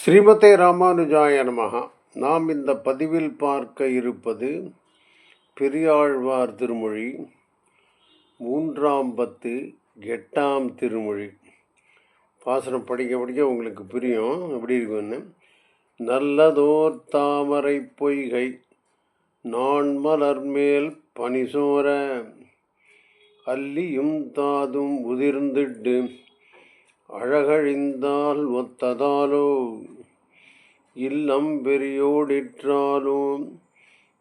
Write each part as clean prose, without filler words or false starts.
ஸ்ரீமதே ராமானுஜாய நமஹ. நாம் இந்த பதிவில் பார்க்க இருப்பது பெரியாழ்வார் திருமொழி 3ஆம் பத்து 8ஆம் திருமொழி. பாசுரம் படிக்க படிக்க உங்களுக்கு புரியும் எப்படி இருக்குன்னு. நல்லதோர் தாமரை பொய்கை நான் மலர் மேல் பனிசோர அல்லியும் தாதும் உதிர்ந்திட்டு அழகழிந்தால் ஒத்ததாலோ இல்லம் பெரியோடிற்றாலோ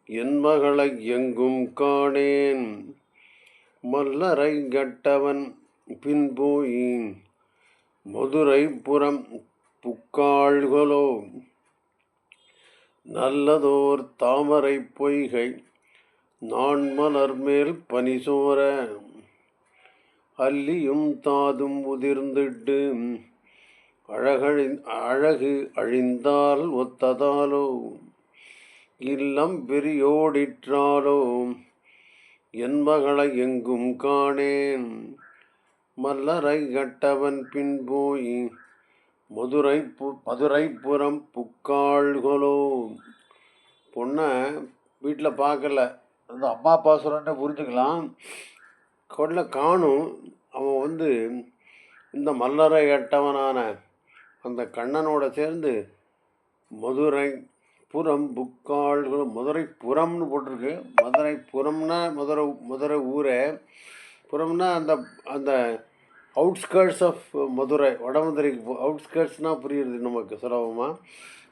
என் மகளை எங்கும் காணேன் மல்லரை கட்டவன் பின்போய் மதுரை புறம் புக்காள்களோ. நல்லதோர் தாமரை பொய்கை நான் மலர் மேல் பனிசோர அல்லியும் தாதும் உதிர்ந்திட்டு அழகு அழிந்தால் ஒத்ததாலோ இல்லம் பெரியோடிற்றாலோ என் மகளை எங்கும் காணேன் மல்லரை கட்டவன் பின்போய் மதுரைப்புறம் புக்காள்களோ. பொண்ணை வீட்டில் பார்க்கல, அந்த அம்மா அப்பா சொல்கிறேன்னு புரிஞ்சுக்கலாம். கொள்ள காணும். அவன் இந்த மல்லரை கட்டவனான அந்த கண்ணனோட சேர்ந்து மதுரை புறம் புக்காள்களும், மதுரை புறம்னு போட்டிருக்கு. மதுரை புறம்னா மதுரை ஊரே, புறம்னா அந்த அந்த அவுட்ஸ்கர்ட்ஸ் ஆஃப் மதுரை, வடமதுரைக்கு அவுட்ஸ்கர்ட்ஸ்னால் புரியுறது நமக்கு சுலபமாக.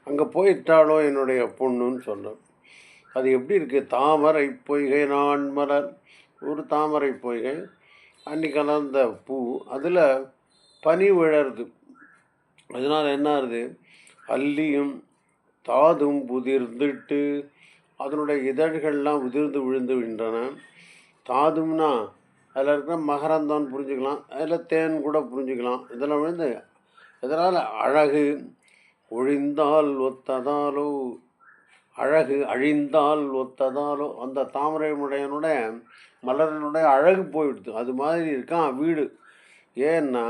அங்கே போயிட்டாலோ என்னுடைய பொண்ணுன்னு சொன்னேன். அது எப்படி இருக்குது? தாமரை பொய்கை நான் மலர், ஒரு தாமரை பொய்கை, அன்றைக்கி கலந்த பூ, அதில் பனி விழருது. அதனால் என்ன ஆகுது? அல்லியும் தாதும் உதிர்ந்துட்டு, அதனுடைய இதழ்கள்லாம் உதிர்ந்து விழுந்து வின்றன. தாதும்னா அதில் இருக்கிற மகரந்தம்னு புரிஞ்சுக்கலாம், அதில் தேன் கூட புரிஞ்சுக்கலாம். இதில் இதனால் அழகு ஒழிந்தால் ஒத்ததாலோ, அழகு அழிந்தால் ஒத்ததாலோ, அந்த தாமரை முடையனுடைய மலரனுடைய அழகு போயிடுது. அது மாதிரி இருக்கான் வீடு. ஏன்னா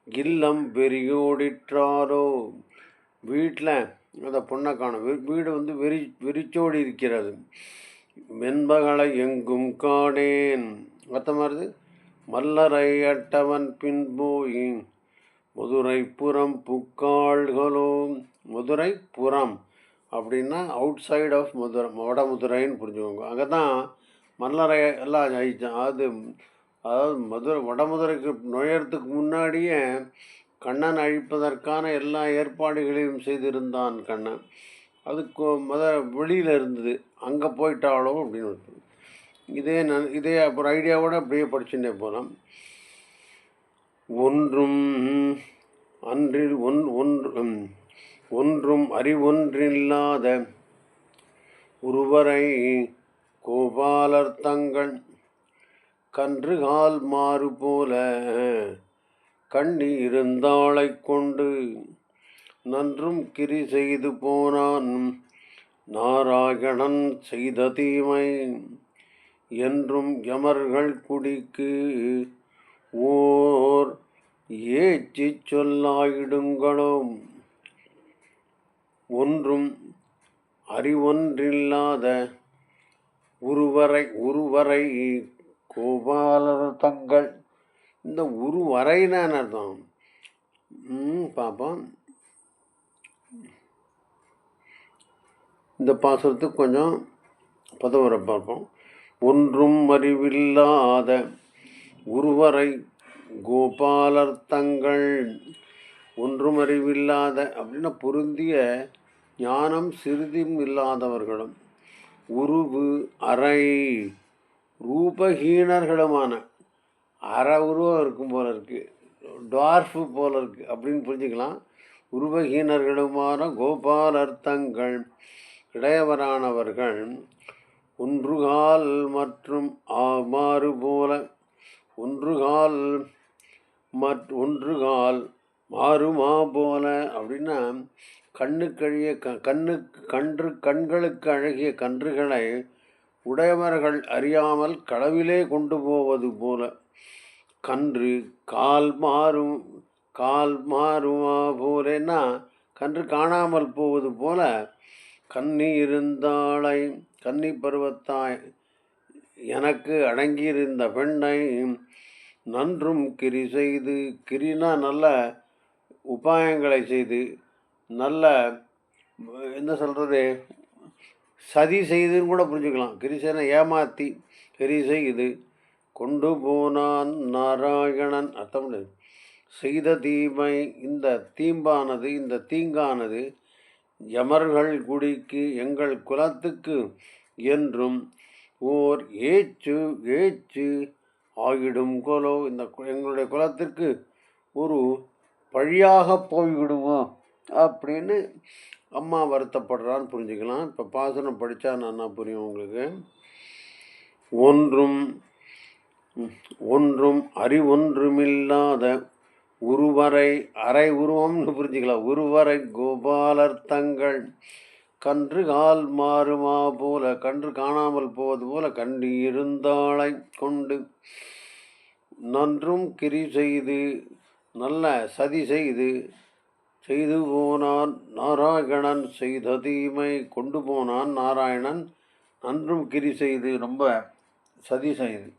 இல்லம் பெரியோடிற்றாலோ, வீட்டில் அந்த பொண்ணை காணும். வீடு வெறிச்சோடி இருக்கிறது. மென்பகளை எங்கும் காணேன், மற்ற மாதிரி மல்லரை அட்டவன் பின்போய் மதுரை புறம் புக்காள்களோ. மதுரை புறம் அப்படின்னா அவுட் சைட் ஆஃப் மதுரை, வடமதுரைன்னு புரிஞ்சுக்கோங்க. அங்கே தான் மல்லரை எல்லாம் ஜெயித்தான். அதாவது வடமதுரைக்கு நுழையறதுக்கு முன்னாடியே கண்ணன் அழிப்பதற்கான எல்லா ஏற்பாடுகளையும் செய்திருந்தான் கண்ணன். அதுக்கு வெளியில் இருந்தது. அங்கே போயிட்டாலோ அப்படின்னு இதே அப்புறம் ஐடியாவோட அப்படியே படிச்சுட்டே போகலாம். ஒன்றும் அறிவொன்றில்லாத ஒருவரை கோபாலர் தங்கள் கன்றுகால் மாறு போல கண்ணி இருந்தாளை கொண்டு நன்றும் கிரி செய்து போனான் நாராயணன் செய்த தீமை என்றும் யமர்கள் குடிக்கு ஓர் ஏச்சி சொல்லாயிடுங்களோ. ஒன்றும் அறிவொன்றில்லாத உருவரை கோபாலர் தங்கள், இந்த உருவரைன்னு அர்த்தம். பார்ப்போம். இந்த பாசுரத்துக்கு கொஞ்சம் பதவரை பார்ப்போம். ஒன்றும் அறிவில்லாத உருவரை கோபாலர் தங்கள். ஒன்றும் அறிவில்லாத அப்படின்னா பொருந்திய ஞானம் சிறிதும் இல்லாதவர்களும், உருவு அரை ரூபஹீனர்களுமான, அரை உருவம் இருக்கும் போல இருக்குது, டார்ஃபு போல இருக்குது அப்படின்னு புரிஞ்சுக்கலாம். உருவஹீனர்களுமான கோபாலர் தங்கள் இளையவரானவர்கள் ஒன்றுகால் மற்றும் மாறு போல, ஒன்றுகால் மாறுமா போல அப்படின்னா கண்களுக்கு அழகிய கன்றுகளை உடையவர்கள் அறியாமல் களவிலே கொண்டு போவது போல கன்று கால் மாறுமா போலேன்னா கன்று காணாமல் போவது போல கன்னி இருந்தாளை கன்னி பருவத்தாய் எனக்கு அடங்கியிருந்த பெண்ணை நன்றும் கிரி செய்து, கிரினா நல்ல உபாயங்களை செய்து, நல்ல என்ன சொல்கிறது, சதி செய்துன்னு கூட புரிஞ்சுக்கலாம். கிரிசனை ஏமாற்றி கிரி செய்து கொண்டு போனான் நாராயணன். அர்த்தம் செய்த தீமை, இந்த தீம்பானது, இந்த தீங்கானது யமர்கள் குடிக்கு எங்கள் குலத்துக்கு என்றும் ஓர் ஏச்சு ஏச்சு ஆகிடும் கொலோ, இந்த எங்களுடைய குலத்திற்கு ஒரு பழியாக போய்விடுவோம் அப்படின்னு அம்மா வருத்தப்படுறான்னு புரிஞ்சுக்கலாம். இப்போ பாசனம் படித்தா நல்லா புரியும் உங்களுக்கு. ஒன்றும் ஒன்றும் அறிவொன்றுமில்லாத உருவரை அரை உருவம்னு புரிஞ்சுக்கலாம். உருவரை கோபாலர் தங்கள் கன்று கால் மாறுமா போல, கன்று காணாமல் போவது போல கண்டு இருந்தாளை கொண்டு நன்றும் கிரி செய்து நல்ல சதி செய்து செய்து போனான் நாராயணன். செய்த தீமை கொண்டு போனான் நாராயணன். நன்றும் கிரி செய்து ரொம்ப சதி செய்து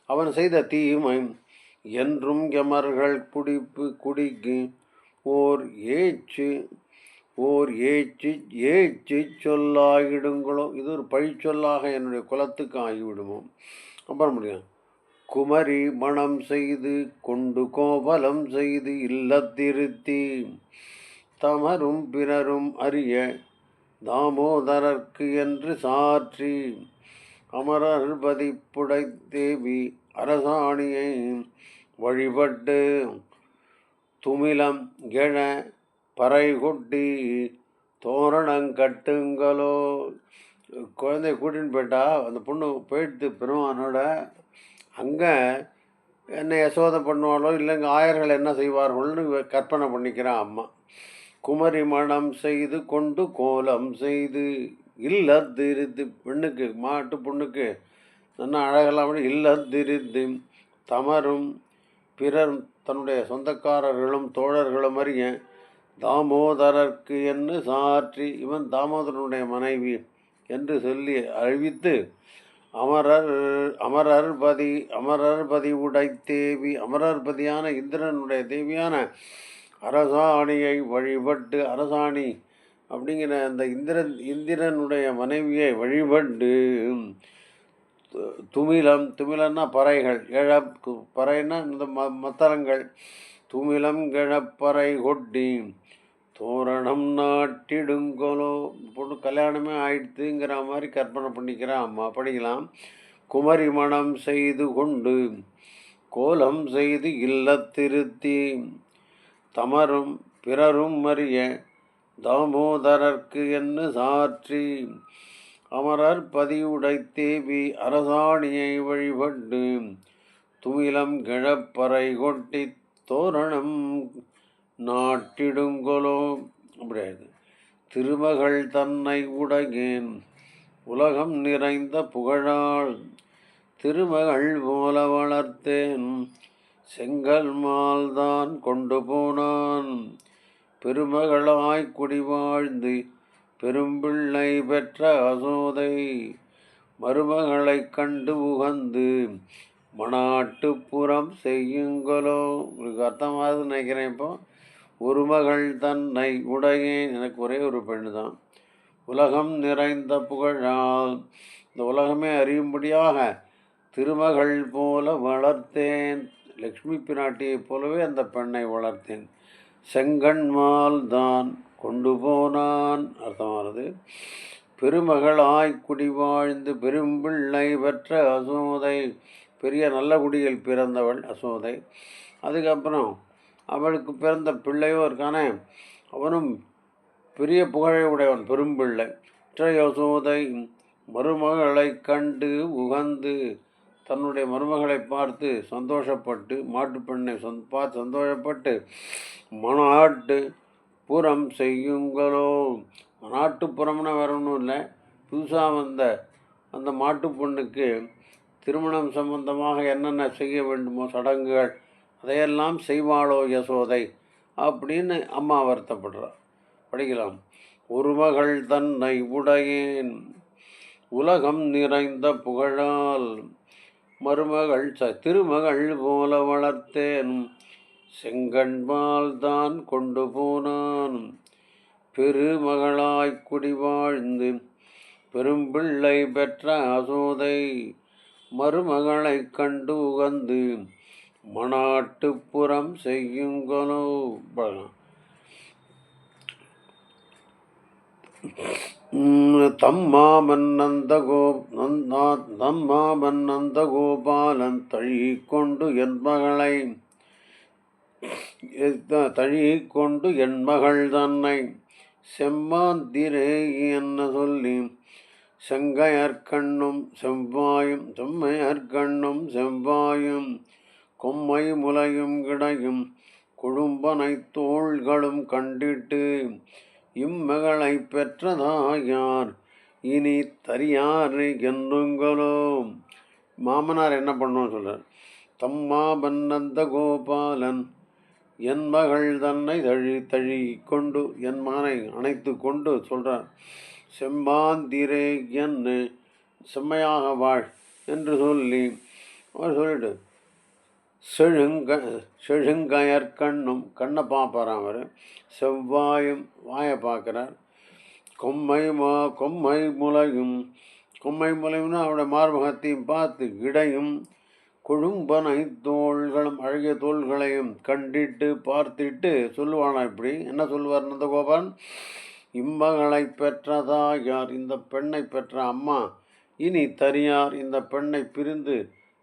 அவன் செய்த தீமை என்றும் யமர்கள் குடிக்கு ஓர் ஏச்சு ஏச்சு சொல்லாகிடுங்களோ, இது ஒரு பழிச்சொல்லாக என்னுடைய குலத்துக்கு ஆகிவிடுமோ. அப்புறம் முடியும். குமரி மணம் செய்து கொண்டு கோபலம் செய்து இல்லத்திருத்தி தமரும் பிறரும் அறிய தாமோதரர்க்கு என்று சாற்றி அமரர் பதிப்புடை தேவி அரசாணியை வழிபட்டு துமிலம் கெழ பறை கொட்டி தோரணங்கட்டுங்களோ. குழந்தைய கூட்டின்னு போயிட்டா, அந்த பொண்ணு போயிட்டு பெருமானோட அங்கே என்ன யசோதை பண்ணுவாளோ இல்லைங்க ஆயர்கள் என்ன செய்வார்கள்னு கற்பனை பண்ணிக்கிறான் அம்மா. குமரி மணம் செய்து கொண்டு கோலம் செய்து இல்லத்திருத்து, பெண்ணுக்கு மாட்டு பொண்ணுக்கு நல்லா அழகெல்லாம் இல்லத்திருத்து தமரும் பிறர் தன்னுடைய சொந்தக்காரர்களும் தோழர்களும் அறிய தாமோதரர்க்கு என்று சாற்றி, இவன் தாமோதரனுடைய மனைவி என்று சொல்லி அறிவித்து அமரர்பதி உடை தேவி, அமரர்பதியான இந்திரனுடைய தேவியான அரசாணியை வழிபட்டு, அரசாணி அப்படிங்கிற அந்த இந்திரனுடைய மனைவியை வழிபட்டு துமிலம்னா பறைகள், பறைன்னா இந்த மத்தளங்கள், துமிலம் கிழப்பறை கொட்டி தோரணம் நாட்டிடுங்கோலோ. பொண்ணு கல்யாணமே ஆயிடுத்துங்கிற மாதிரி கற்பனை பண்ணிக்கிறான் அம்மா. படிக்கலாம். குமரி மணம் செய்து கொண்டு கோலம் செய்து இல்லத்திருத்தி தமரும் பிறரும் அறிய தாமோதரர்க்கு என்று சாற்றி அமரர் பதியுடை தேவி அரசாணியை வழிபட்டு துமிலம் கிழப்பறை கொட்டி தோரணம் நாட்டிடுங்கொலோ. அப்படியாது. திருமகள் தன்னை உடையேன் உலகம் நிறைந்த புகழாள் திருமகள் போல வளர்த்தேன் செங்கல் மால்தான் கொண்டு போனான் பெருமகளாய் குடிவாழ்ந்து பெரும்பிள்ளை பெற்ற அசோதை மருமகளை கண்டு உகந்து மணாட்டுப்புறம் செய்யுங்களோ. உங்களுக்கு அர்த்தமாகுது நினைக்கிறேன். இப்போ ஒரு மகள் தன்னை உடையேன், எனக்கு ஒரே ஒரு பெண்ணு தான், உலகம் நிறைந்த புகழால் இந்த உலகமே அறியும்படியாக திருமகள் போல வளர்த்தேன், லக்ஷ்மி பிராட்டியைப் போலவே அந்த பெண்ணை வளர்த்தேன், செங்கண்மால் தான் கொண்டு போனான். அர்த்தமானது. பெருமகளாய் குடி வாழ்ந்து பெரும்பிள்ளை பெற்ற அசோதை, பெரிய நல்ல குடியில் பிறந்தவள் அசோதை. அதுக்கப்புறம் அவளுக்கு பிறந்த பிள்ளையோ இருக்கானே, அவனும் பெரிய புகழை உடையவன், பெரும்பிள்ளை. யசோதை மருமகளை கண்டு உகந்து, தன்னுடைய மருமகளை பார்த்து சந்தோஷப்பட்டு, மாட்டுப்பெண்ணை பார்த்து சந்தோஷப்பட்டு மணாட்டு புறம் செய்யுங்களோ. நாட்டுப்புறம்னா வேற ஒன்றும் இல்லை, புதுசாக வந்த அந்த மாட்டு பொண்ணுக்கு திருமணம் சம்பந்தமாக என்னென்ன செய்ய வேண்டுமோ சடங்குகள் அதையெல்லாம் செய்வாளோ யசோதை அப்படின்னு அம்மா வருத்தப்படுறார். படிக்கலாம். ஒரு மகள் தன்னை உடையேன் உலகம் நிறைந்த புகழால் மருமகள் திருமகள் போல வளர்த்தேன் செங்கண்பால் தான் கொண்டு போனான் பெருமகளாய் குடி வாழ்ந்து பெரும்பிள்ளை பெற்ற அசோதை மருமகளை கண்டு உகந்து மணாட்டுப்புறம் செய்யுங்களோ. தம்மாமன் நந்த கோபாலன் தழிக்கொண்டு என் மகளை தழிக்கொண்டு என் மகள் தன்னை செம்மாந்திரே என்ன சொல்லி செங்கையற்கண்ணும் செவ்வாயும் கொம்மை முலையும் கிடையும் குழும்பனை தோள்களும் கண்டிட்டு இம்மகளை பெற்றதாயார் இனி தரியாறு என்றுங்களோ. மாமனார் என்ன பண்ணோன்னு சொல்றார். தம்மா பன்னந்த கோபாலன் என் மகள் தன்னை தழி கொண்டு என் மகனை அணைத்து கொண்டு சொல்றார். செம்மாந்திரே என்று செம்மையாக வாழ் என்று சொல்லி அவர் சொல்லிட்டு செழுங்கயற்கண்ணும் கண்ணை பார்ப்பாராம் அவர். செவ்வாயும் வாயை பார்க்குறார். கொம்மை முலையும்னா அவருடைய மார்பகத்தையும் பார்த்து இடையும் கொழும்பனை தோள்களும் அழகிய தோள்களையும் கண்டிட்டு பார்த்துட்டு சொல்லுவானா. இப்படி என்ன சொல்லுவார் நந்தகோபாலன். இம்மகளை பெற்றதாயார் இந்த பெண்ணை பெற்ற அம்மா இனி தரியார் இந்த பெண்ணை பிரிந்து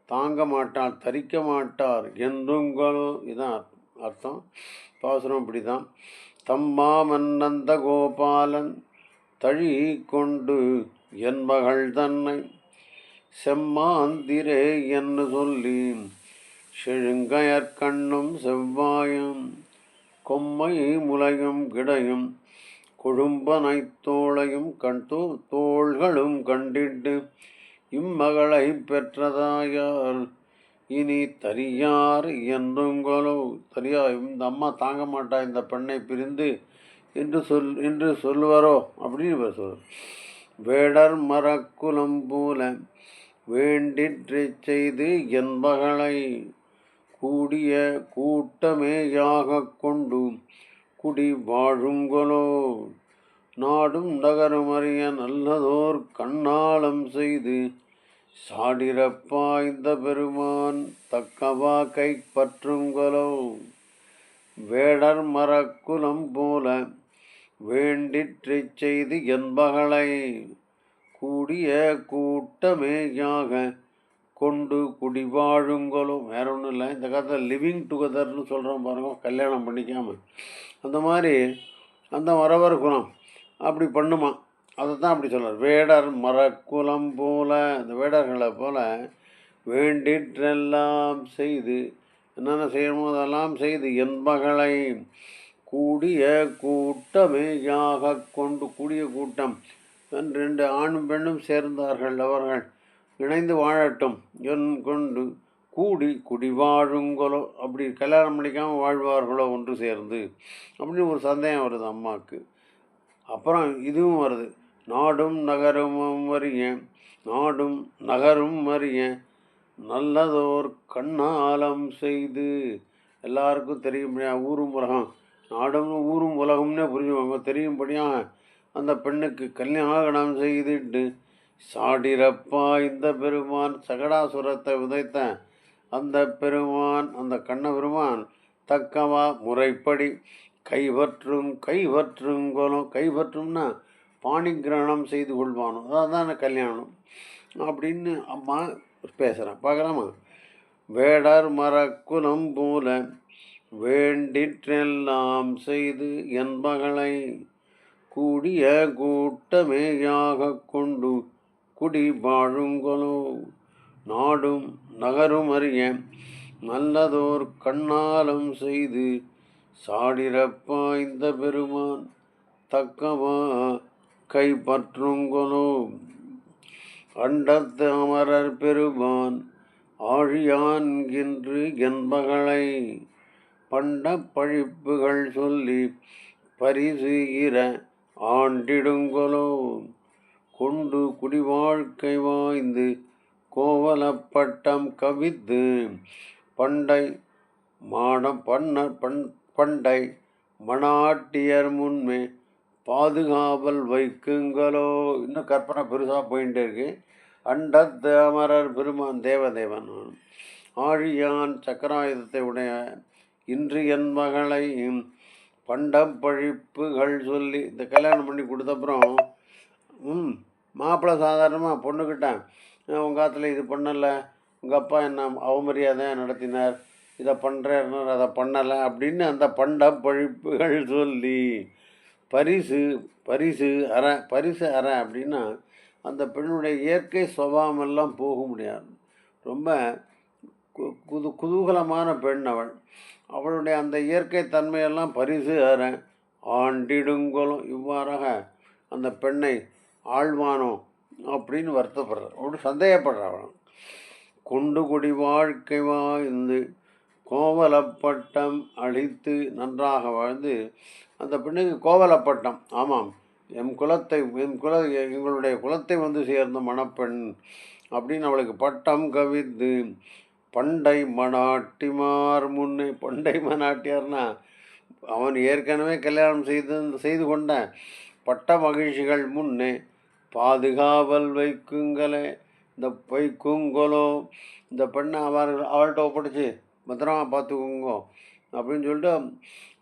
தாங்க மாட்டார் தரிக்க மாட்டார் என்றுங்களோ. இதான் அர்த்தம். பாசுரம் இப்படிதான். தம்மாமன் நந்த கோபாலன் தழி கொண்டு என் மகள் தன்னை செம்மாந்திரே என்று சொல்லி செழுங்கயற்கண்ணும் செவ்வாயும் கொம்மை முலையும் கிடையும் கொழும்பனை தோளையும் தோள்களும் கண்டிட்டு இம்மகளை பெற்றதாயார் இனி தரியார் என்றுங்களோ. தரியா இந்த அம்மா தாங்க மாட்டா இந்த பெண்ணை பிரிந்து என்று சொல்லுவாரோ அப்படின்னு சொல்ற. வேடர் மரக்குலம் போல வேண்டிற்றை செய்து என் மகளை கூடிய கூட்டமேயாக கொண்டு குடி வாழுங்களோ. நாடும் நகரும் அறிய நல்லதோர் கண்ணாலம் செய்து சாடிரப்பாய்ந்த பெருமான் தக்கவா கை பற்றுங்களோ. வேடர் மரக்குலம் போல வேண்டிற்றை செய்து என் மகளை கூடிய கூட்டமேயாக கொண்டு குடி வாழுங்களோ. வேற ஒன்றும் இல்லை. இந்த காலத்தில் லிவிங் டுகெதர்னு சொல்கிறோம் பாருங்க, கல்யாணம் பண்ணிக்காமல். அந்த மாதிரி அந்த மரவர் குலம் அப்படி பண்ணுமா. அதை தான் அப்படி சொல்கிறார். வேடர் மரக்குலம் போல இந்த வேடர்களை போல வேண்டிற்றெல்லாம் செய்து என்னென்ன செய்யணுமோ அதெல்லாம் செய்து என் மகளை கூடிய கூட்டமேயாக கொண்டு கூடிய கூட்டம் ரெண்டு ஆணும் பெண்ணும் சேர்ந்தார்கள். அவர்கள் இணைந்து வாழட்டும் என் கொண்டு கூடி குடி வாழுங்களோ. அப்படி கல்யாணம் பண்ணிக்காமல் வாழ்வார்களோ ஒன்று சேர்ந்து அப்படின்னு ஒரு சந்தேகம் வருது அம்மாவுக்கு. அப்புறம் இதுவும் வருது. நாடும் நகரும் அறிய நல்லதோர் கண்ணாலம் செய்து. எல்லாருக்கும் தெரியும்படியா ஊரும் உலகம், நாடும் ஊரும் உலகம்னே புரிஞ்சுவாங்க, தெரியும்படியாக அந்த பெண்ணுக்கு கல்யாணம் செய்துட்டு சாடிரப்பா இந்த பெருமான் சகடாசுரத்தை உதைத்த அந்த பெருமான் அந்த கண்ண பெருமான் தக்கவா முறைப்படி கைப்பற்றும்னா பாணிகிரகணம் செய்து கொள்வானோ. அதான் கல்யாணம் அப்படின்னு அம்மா பேசுகிறேன். பார்க்கலாமா. வேடர் மரக்குலம் போல வேண்டிற்றெல்லாம் செய்து என் மகளை கூடிய கூட்டமேயாக கொண்டு குடி வாழுங்களோ. நாடும் நகரும் அறிய நல்லதோர் கண்ணாலம் செய்து சாடிரப்பா இந்த பெருமான் தக்கவா கைப்பற்றுங்களோ. அண்டத்து அமரர் பெருமான் ஆழியான்கின்று என் மகளை பண்ட பழிப்புகள் சொல்லி பரிசு இர ஆண்டிடுங்கொலோ கொண்டு குடிவாழ்க்கை வாய்ந்து கோவலப்பட்டம் கவித்து பண்டை பண்டை மணாட்டியர் முன்மே பாதுகாவல் வைக்குங்களோ. இன்னும் கற்பனை பெருசாக போயிட்டே இருக்கு. அண்டத்து அமரர் பெருமான் தேவதேவன் ஆழியான் சக்கராயுதத்தை உடைய இன்று என் மகளை பண்டப்பழிப்புகள் சொல்லி இந்த கல்யாணம் பண்ணி கொடுத்தப்புறம் மாப்பிள்ளை சாதாரணமாக பொண்ணுக்கிட்டேன் உங்கள் காலத்தில் இது பண்ணலை, உங்கள் அப்பா என்ன அவமரியாதையாக நடத்தினார், இதை பண்ணுறாருனார், அதை பண்ணலை அப்படின்னு அந்த பண்டப்பழிப்புகள் சொல்லி பரிசு அற அப்படின்னா அந்த பெண்ணுடைய இயற்கை சுபாவமெல்லாம் போக முடியாது. ரொம்ப குதூகலமான பெண் அவளுடைய அந்த இயற்கை தன்மையெல்லாம் பரிசு அற ஆண்டிடுங்கோலும் இவ்வாறாக அந்த பெண்ணை ஆழ்வானோ அப்படின்னு வருத்தப்படுறார், அப்படி சந்தேகப்படுறவன். கொண்டு குடி வாழ்க்கை வாழ்ந்து கோவலப்பட்டம் அழித்து நன்றாக வாழ்ந்து அந்த பெண்ணுக்கு கோவலப்பட்டம், ஆமாம் எங்களுடைய குலத்தை வந்து சேர்ந்த மணப்பெண் அப்படின்னு அவளுக்கு பட்டம் கவித்து பண்டை மணாட்டிமார் முன்னே, பண்டை மணாட்டியார்னா அவன் ஏற்கனவே கல்யாணம் செய்து கொண்ட பட்ட மகிழ்ச்சிகள் முன்னே பாதுகாவல் வைக்குங்களே, இந்த வைக்குங்கோலோ இந்த பெண்ணை அவள்கிட்ட ஒப்படைச்சு பத்திரமா பார்த்துக்குங்கோ அப்படின்னு சொல்லிட்டு,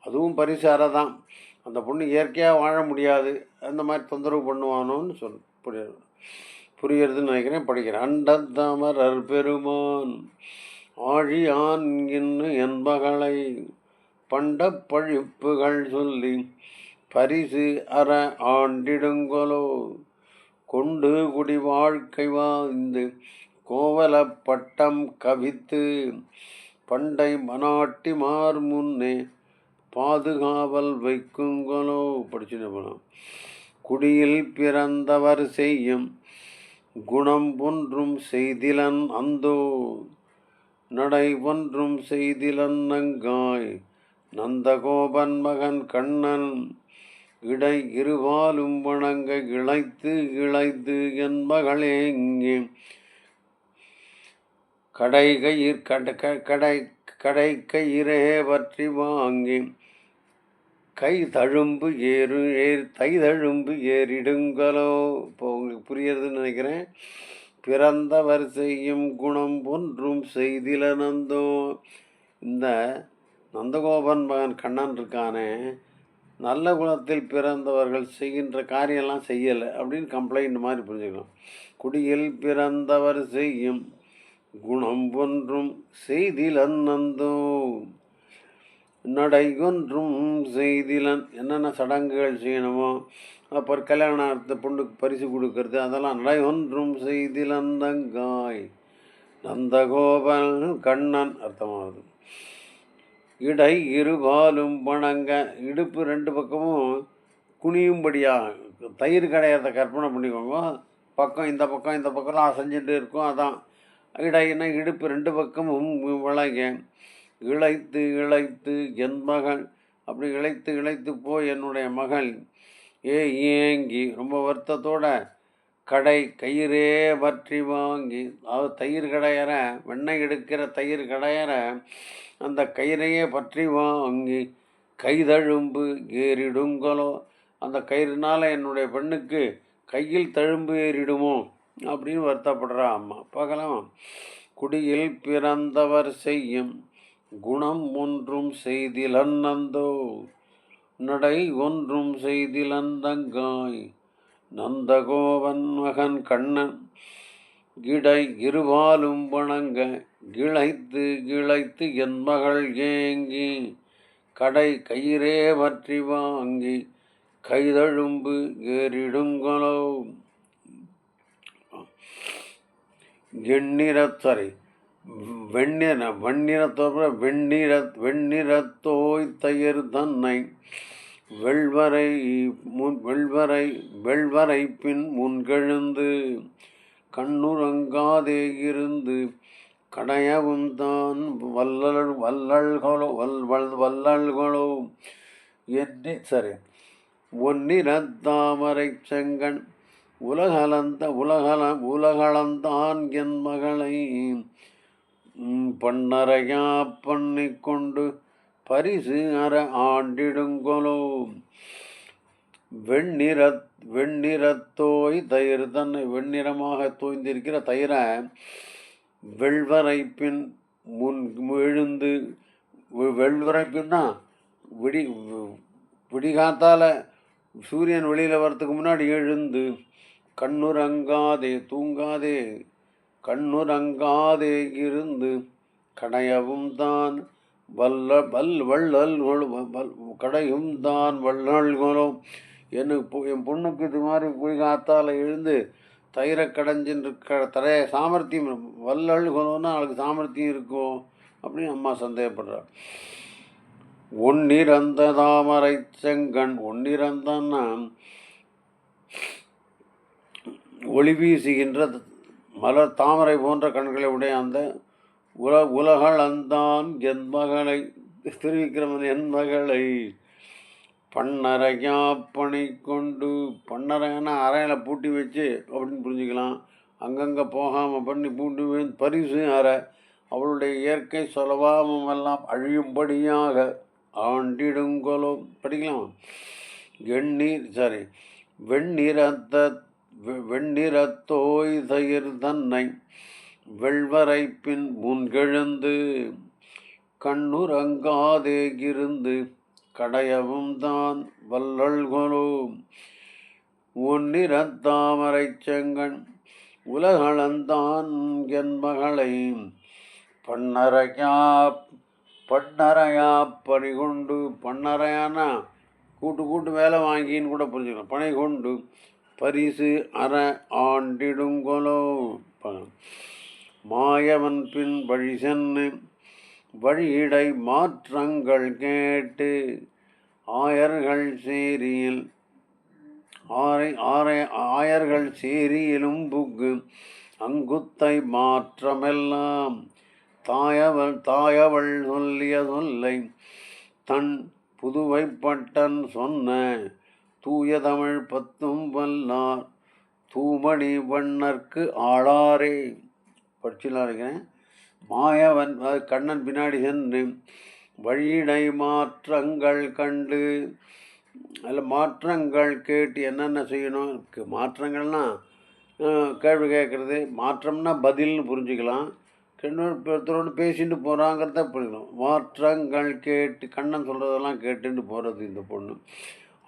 அதுவும் பரிசு அறை தான். அந்த பொண்ணு இயற்கையாக வாழ முடியாது, அந்த மாதிரி தொந்தரவு பண்ணுவானோன்னு புரியுறதுன்னு நினைக்கிறேன், படிக்கிறேன். அண்டத்தமரர் பெருமான் ஆழியான் இன்னு என்பகளை பண்டப்பழிப்புகள் சொல்லி பரிசு அற ஆண்டிடுங்கொலோ கொண்டு குடி வாழ்க்கை வாழ்ந்து கோவலப்பட்டம் கவித்து பண்டை மணாட்டிமார் முன்னே பாதுகாவல் வைக்குங்களோ. படிச்சுட்டு போனோம். குடியில் பிறந்தவர் செய்யும் குணம் ஒன்றும் செய்திலன் அந்தோ நடை ஒன்றும் செய்திலன் நங்காய் நந்தகோபன் மகன் கண்ணன் இடை இருவாலும் வணங்க இழைத்து என் மகளே இங்கே கடை கயிறே பற்றி வாங்கி தைதழும்பு ஏறிடுங்களோ. இப்போ உங்களுக்கு புரியறதுன்னு நினைக்கிறேன். பிறந்தவர் செய்யும் குணம் ஒன்றும் செய்தில நந்தோ, இந்த நந்தகோபன் மகன் கண்ணன் இருக்கானே, நல்ல குலத்தில் பிறந்தவர்கள் செய்கின்ற காரியம்லாம் செய்யலை அப்படின்னு கம்ப்ளைண்ட் மாதிரி புரிஞ்சுக்கலாம். குடியில் பிறந்தவர் செய்யும் குணம் ஒன்றும் செய்திலன் நந்தோ நடை ஒன்றும் செய்திலன், என்னென்ன சடங்குகள் செய்யணுமோ, அப்புறம் கல்யாணத்தை பொண்ணுக்கு பரிசு கொடுக்கறது, அதெல்லாம் நடை ஒன்றும் செய்திலன் தங்காய் நந்தகோபன் கண்ணன் அர்த்தமாகுது. இடை இருபாலும் வணங்க, இடுப்பு ரெண்டு பக்கமும் குனியும்படியாக, தயிர் கடையறதை கற்பனை பண்ணிக்கோங்க. இந்த பக்கம்லாம் செஞ்சுட்டு இருக்கும். அதான் இடையினா இடுப்பு ரெண்டு பக்கமும் வளைங்க இழைத்து என் மகள், அப்படி இழைத்து போய் என்னுடைய மகள் ஏங்கி ரொம்ப வருத்தத்தோட கயிறே பற்றி வாங்கி, அதாவது தயிர் கடையற, வெண்ணெய் எடுக்கிற தயிர் கடையற அந்த கயிறையே பற்றி வாங்கி கைதழும்பு ஏறிடுங்களோ, அந்த கயிறுனால என்னுடைய பெண்ணுக்கு கையில் தழும்பு ஏறிடுமோ அப்படின்னு வருத்தப்படுறா அம்மா. பார்க்கலாம். குடியில் பிறந்தவர் செய்யும் குணம் ஒன்றும் செய்திலன் நந்தோ நடை ஒன்றும் செய்திலன் தங்காய் நந்தகோபன் மகன் கண்ணன் இடை இருபாலும் வணங்க இழைத்து என் மகள் ஏங்கி கயிறே பற்றி வாங்கி கைதழும்பு ஏறிடுங்களோ. வெண்ணிறத்தோய் தயிர் தன்னை வெள்வரை பின் முன்கெழுந்து கண்ணுறங்காதே இருந்து கடையவும் தான் வல்லல்களோ சரி ஒன்னிறத்தாமரை செங்கண் உலகளந்தான் என் மகளை பண்ணறையா பண்ணி கொண்டு பரிசு அற ஆண்டிடுங்கொலோ வெண்ணிறத்தோய் தயிர் தன்னை வெண்ணிறமாக தோய்ந்திருக்கிற தயிரை வெள்வரைப்பின் முன் எழுந்து வெள்வரைப்பின்னா விடிகாத்தால் சூரியன் வெளியில் வர்றதுக்கு முன்னாடி எழுந்து தூங்காதே கண்ணுறங்காதே இருந்து கடையவும் தான் கடையும் தான் வள்ளல்களும் என் பொண்ணுக்கு இது மாதிரி விடிகாத்தால் எழுந்து தயிரை கடைஞ்சின்னு தரைய சாமர்த்தியம் வள்ளல்களும்னா அவளுக்கு சாமர்த்தியம் இருக்கும் அப்படின்னு அம்மா சந்தேகப்படுறாள். ஒன்னிறந்த தாமரை செங்கண் ஒன்னிறந்தன்னா ஒளி வீசுகின்ற மலர் தாமரை போன்ற கண்களை உடைய அந்த உலகளந்தான் என் மகளை திருவிக்கிரமன் என் மகளை பண்ணறையா பணி கொண்டு பண்ணறையான அறையில் பூட்டி வச்சு அப்படின்னு புரிஞ்சுக்கலாம். அங்கங்கே போகாமல் பண்ணி பூட்டி பரிசு அறை அவளுடைய இயற்கை சொலபாவம் எல்லாம் அழியும்படியாக ஆண்டிடுங்கொலோ படிக்கலாம். வெண்ணிறத்தோய் தயிர் தன்னை வெள்வரைப்பின் முன்கெழுந்து கண்ணுறங்காதே இருந்து கடையவும் தான் வள்ளல்களோ ஒன்னிறத்தாமரை செங்கண் உலகளந்தான் என் மகளை பண்ணறையா பணி கொண்டு பண்ணறையானா கூட்டு வேலை வாங்கின்னு கூட புரிஞ்சுக்கலாம். பணி கொண்டு பரிசு அற ஆண்டிடுங்கொலோ மாயவன் பின் வழி சென்று வழியிடை மாற்றங்கள் கேட்டு ஆயர்கள் சேரியிலும் புக்கு அங்குத்தை மாற்றமெல்லாம் தாயவள் சொல்லிய சொல்லை தன் புதுவைப்பட்டன் சொன்ன தூய தமிழ் பத்தும் வல்லார் தூமணி வண்ணர்க்கு ஆளாரே படிச்சுலாம் இருக்கிறேன். மாயவன் கண்ணன் பின்னாடி சென்று வழியிடை மாற்றங்கள் கண்டு அதில் மாற்றங்கள் கேட்டு என்னென்ன செய்யணும். மாற்றங்கள்னால் கேள்வி கேட்குறது, மாற்றம்னா பதில்னு புரிஞ்சுக்கலாம். ஒருத்தரோடு பேசிட்டு போகிறாங்கிறத புரிஞ்சுக்கணும். மாற்றங்கள் கேட்டு கண்ணன் சொல்கிறதெல்லாம் கேட்டுட்டு போகிறது இந்த பொண்ணு.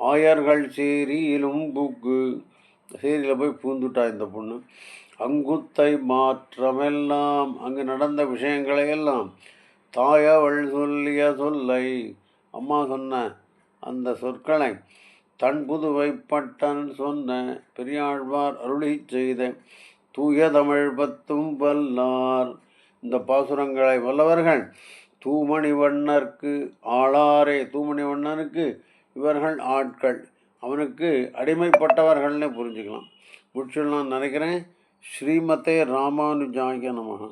ஆயர்கள் சேரியிலும் புக்கு சேரியில் போய் பூந்துட்டா இந்த பொண்ணு. அங்குத்தை மாற்றமெல்லாம் அங்கு நடந்த விஷயங்களை எல்லாம் தாயவள் சொல்லிய சொல்லை அம்மா சொன்ன அந்த சொற்களை தன் புதுவைப்பட்டன் சொன்ன பெரியாழ்வார் அருளி செய்த தூய தமிழ் பத்தும் வல்லார் இந்த பாசுரங்களை வல்லவர்கள் தூமணி வண்ணர்க்கு ஆளாரே தூமணி வண்ணனுக்கு இவர்கள் ஆட்கள், அவனுக்கு அடிமைப்பட்டவர்கள்னு புரிஞ்சுக்கலாம். முடிச்சுடலாம் நினைக்கிறேன். ஸ்ரீமதே ராமானுஜாய நமஹ.